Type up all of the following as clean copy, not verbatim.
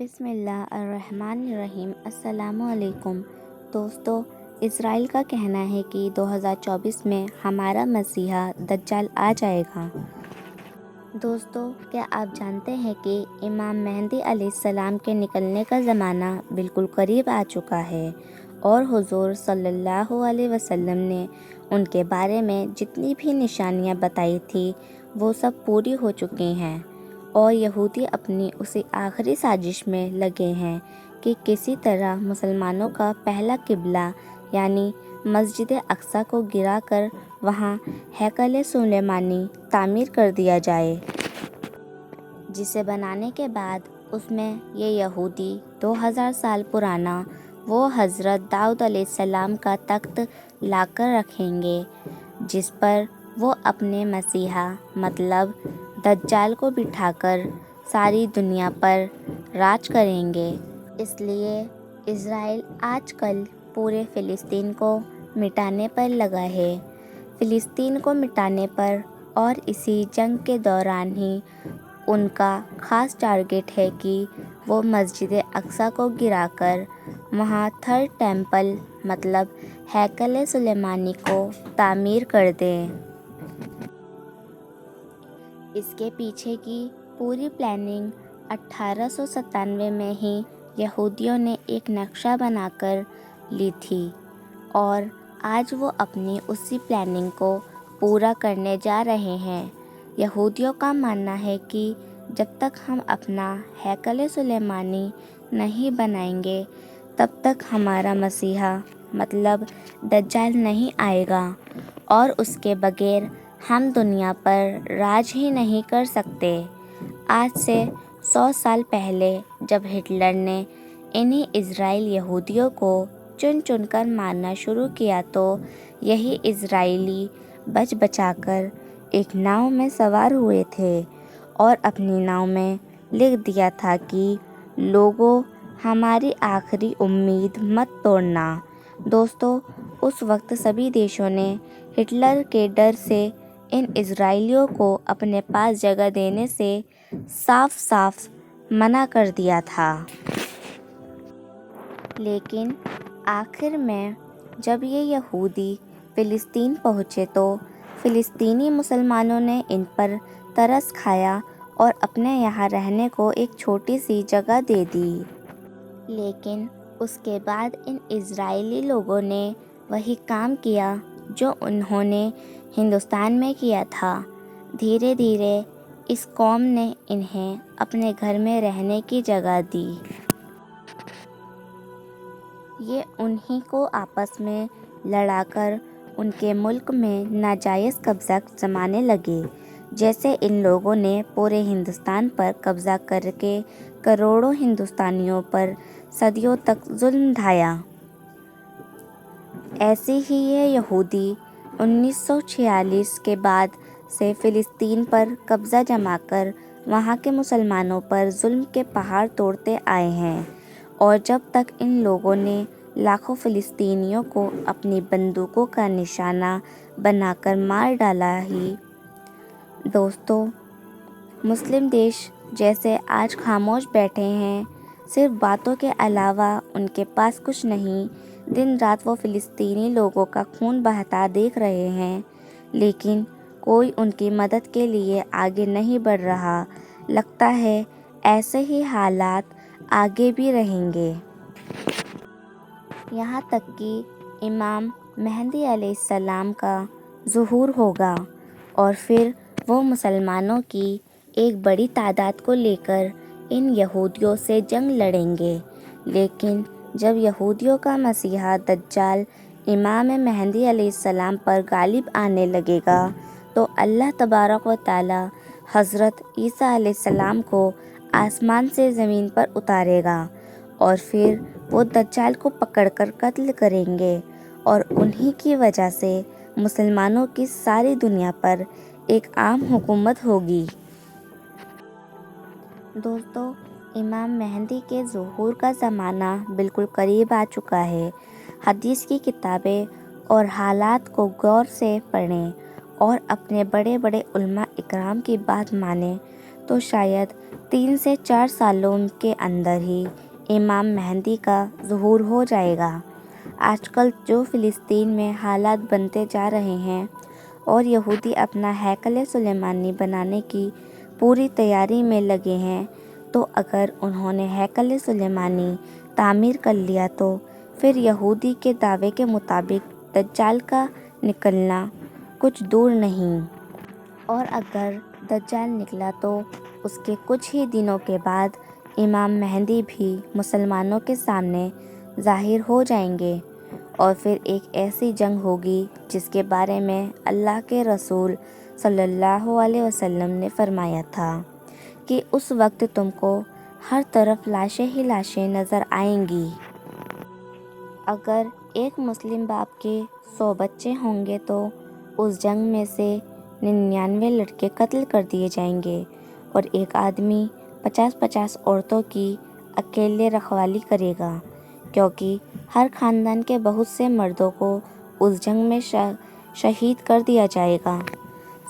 بسم اللہ الرحمن الرحیم۔ السلام علیکم دوستو، اسرائیل کا کہنا ہے کہ 2024 میں ہمارا مسیحا دجال آ جائے گا۔ دوستو، کیا آپ جانتے ہیں کہ امام مہدی علیہ السلام کے نکلنے کا زمانہ بالکل قریب آ چکا ہے، اور حضور صلی اللہ علیہ وسلم نے ان کے بارے میں جتنی بھی نشانیاں بتائی تھی وہ سب پوری ہو چکی ہیں، اور یہودی اپنی اسی آخری سازش میں لگے ہیں کہ کسی طرح مسلمانوں کا پہلا قبلہ یعنی مسجد اقصی کو گرا کر وہاں ہیکل سلیمانی تعمیر کر دیا جائے، جسے بنانے کے بعد اس میں یہ یہودی 2000 سال پرانا وہ حضرت داؤد علیہ السلام کا تخت لا کر رکھیں گے، جس پر وہ اپنے مسیحا مطلب دجال کو بٹھا کر ساری دنیا پر راج کریں گے۔ اس لیے اسرائیل آج کل پورے فلسطین کو مٹانے پر لگا ہے۔ فلسطین کو مٹانے پر اور اسی جنگ کے دوران ہی ان کا خاص ٹارگٹ ہے کہ وہ مسجد اقصی کو گرا کر وہاں تھرڈ ٹیمپل مطلب ہیکل سلیمانی کو تعمیر کر دیں۔ اس کے پیچھے کی پوری پلاننگ 1897 میں ہی یہودیوں نے ایک نقشہ بنا کر لی تھی، اور آج وہ اپنی اسی پلاننگ کو پورا کرنے جا رہے ہیں۔ یہودیوں کا ماننا ہے کہ جب تک ہم اپنا ہیکل سلیمانی نہیں بنائیں گے تب تک ہمارا مسیحا مطلب دجال نہیں آئے گا، اور اس کے بغیر ہم دنیا پر راج ہی نہیں کر سکتے۔ آج سے 100 سال پہلے جب ہٹلر نے انہی اسرائیل یہودیوں کو چن چن کر مارنا شروع کیا تو یہی اسرائیلی بچ بچا کر ایک ناؤ میں سوار ہوئے تھے، اور اپنی ناؤ میں لکھ دیا تھا کہ لوگوں، ہماری آخری امید مت توڑنا۔ دوستو، اس وقت سبھی دیشوں نے ہٹلر کے ڈر سے ان اسرائیلیوں کو اپنے پاس جگہ دینے سے صاف صاف منع کر دیا تھا۔ لیکن آخر میں جب یہ یہودی فلسطین پہنچے تو فلسطینی مسلمانوں نے ان پر ترس کھایا اور اپنے یہاں رہنے کو ایک چھوٹی سی جگہ دے دی۔ لیکن اس کے بعد ان اسرائیلی لوگوں نے وہی کام کیا جو انہوں نے ہندوستان میں کیا تھا۔ دھیرے دھیرے اس قوم نے انہیں اپنے گھر میں رہنے کی جگہ دی۔ یہ انہی کو آپس میں لڑا کر ان کے ملک میں ناجائز قبضہ جمانے لگے، جیسے ان لوگوں نے پورے ہندوستان پر قبضہ کر کے کروڑوں ہندوستانیوں پر صدیوں تک ظلم ڈھایا۔ ایسے ہی یہ یہودی 1946 کے بعد سے فلسطین پر قبضہ جما کر وہاں کے مسلمانوں پر ظلم کے پہاڑ توڑتے آئے ہیں، اور جب تک ان لوگوں نے لاکھوں فلسطینیوں کو اپنی بندوقوں کا نشانہ بنا کر مار ڈالا ہی۔ دوستو، مسلم دیش جیسے آج خاموش بیٹھے ہیں، صرف باتوں کے علاوہ ان کے پاس کچھ نہیں، دن رات وہ فلسطینی لوگوں کا خون بہتا دیکھ رہے ہیں، لیکن کوئی ان کی مدد کے لیے آگے نہیں بڑھ رہا۔ لگتا ہے ایسے ہی حالات آگے بھی رہیں گے، یہاں تک کہ امام مہدی علیہ السلام کا ظہور ہوگا، اور پھر وہ مسلمانوں کی ایک بڑی تعداد کو لے کر ان یہودیوں سے جنگ لڑیں گے۔ لیکن جب یہودیوں کا مسیحا دجال امام مہدی علیہ السلام پر غالب آنے لگے گا تو اللہ تبارک و تعالی حضرت عیسیٰ علیہ السلام کو آسمان سے زمین پر اتارے گا، اور پھر وہ دجال کو پکڑ کر قتل کریں گے، اور انہی کی وجہ سے مسلمانوں کی ساری دنیا پر ایک عام حکومت ہوگی۔ دوستو، امام مہدی کے ظہور کا زمانہ بالکل قریب آ چکا ہے۔ حدیث کی کتابیں اور حالات کو غور سے پڑھیں اور اپنے بڑے بڑے علماء اکرام کی بات مانیں تو شاید 3 سے 4 سالوں کے اندر ہی امام مہدی کا ظہور ہو جائے گا۔ آج کل جو فلسطین میں حالات بنتے جا رہے ہیں اور یہودی اپنا ہیکل سلیمانی بنانے کی پوری تیاری میں لگے ہیں، تو اگر انہوں نے ہیکل سلیمانی تعمیر کر لیا تو پھر یہودی کے دعوے کے مطابق دجال کا نکلنا کچھ دور نہیں، اور اگر دجال نکلا تو اس کے کچھ ہی دنوں کے بعد امام مہدی بھی مسلمانوں کے سامنے ظاہر ہو جائیں گے، اور پھر ایک ایسی جنگ ہوگی جس کے بارے میں اللہ کے رسول صلی اللہ علیہ وسلم نے فرمایا تھا کہ اس وقت تم کو ہر طرف لاشیں ہی لاشیں نظر آئیں گی۔ اگر ایک مسلم باپ کے 100 بچے ہوں گے تو اس جنگ میں سے 99 لڑکے قتل کر دیے جائیں گے، اور ایک آدمی 50 عورتوں کی اکیلے رکھوالی کرے گا، کیونکہ ہر خاندان کے بہت سے مردوں کو اس جنگ میں شہید کر دیا جائے گا۔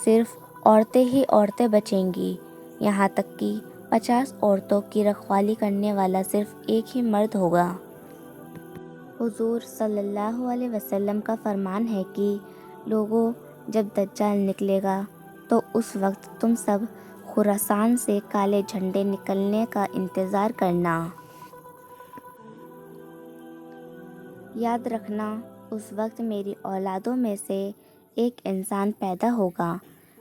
صرف عورتیں ہی عورتیں بچیں گی، یہاں تک کہ 50 عورتوں کی رکھوالی کرنے والا صرف ایک ہی مرد ہوگا۔ حضور صلی اللہ علیہ وسلم کا فرمان ہے کہ لوگوں، جب دجال نکلے گا تو اس وقت تم سب خراسان سے کالے جھنڈے نکلنے کا انتظار کرنا۔ یاد رکھنا، اس وقت میری اولادوں میں سے ایک انسان پیدا ہوگا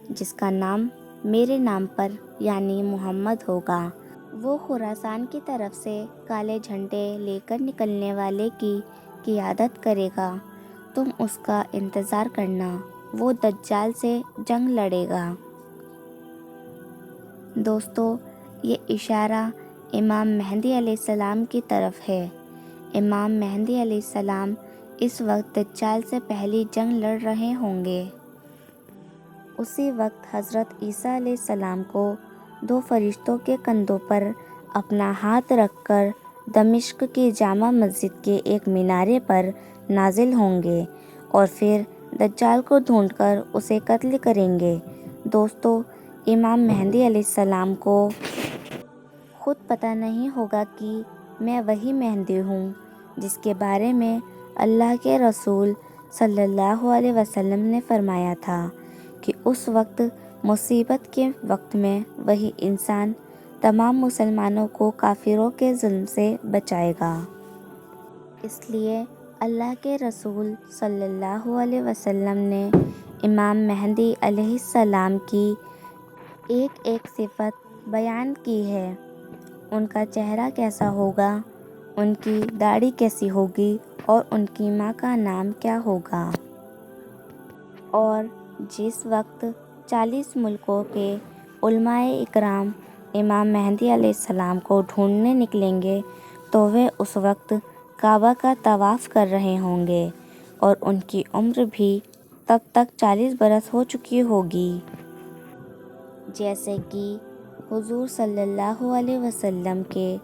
جس کا نام میرے نام پر یعنی محمد ہوگا۔ وہ خراسان کی طرف سے کالے جھنڈے لے کر نکلنے والے کی قیادت کرے گا، تم اس کا انتظار کرنا، وہ دجال سے جنگ لڑے گا۔ دوستو، یہ اشارہ امام مہدی علیہ السلام کی طرف ہے۔ امام مہدی علیہ السلام اس وقت دجال سے پہلی جنگ لڑ رہے ہوں گے۔ اسی وقت حضرت عیسیٰ علیہ السلام کو 2 فرشتوں کے کندھوں پر اپنا ہاتھ رکھ کر دمشق کی جامع مسجد کے ایک مینارے پر نازل ہوں گے، اور پھر دجال کو ڈھونڈ کر اسے قتل کریں گے۔ دوستو، امام مہدی علیہ السلام کو خود پتہ نہیں ہوگا کہ میں وہی مہدی ہوں جس کے بارے میں اللہ کے رسول صلی اللہ علیہ وسلم نے فرمایا تھا کہ اس وقت مصیبت کے وقت میں وہی انسان تمام مسلمانوں کو کافروں کے ظلم سے بچائے گا۔ اس لیے اللہ کے رسول صلی اللہ علیہ وسلم نے امام مہدی علیہ السلام کی ایک ایک صفت بیان کی ہے۔ ان کا چہرہ کیسا ہوگا، ان کی داڑھی کیسی ہوگی، اور ان کی ماں کا نام کیا ہوگا۔ اور جس وقت 40 ملکوں کے علماء اکرام امام مہدی علیہ السلام کو ڈھونڈنے نکلیں گے تو وہ اس وقت کعبہ کا طواف کر رہے ہوں گے، اور ان کی عمر بھی تب تک 40 برس ہو چکی ہوگی۔ جیسے کہ حضور صلی اللہ علیہ وسلم کے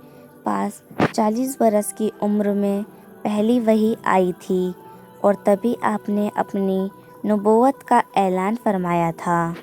پاس 40 برس کی عمر میں پہلی وحی آئی تھی، اور تبھی آپ نے اپنی نبوت کا اعلان فرمایا تھا۔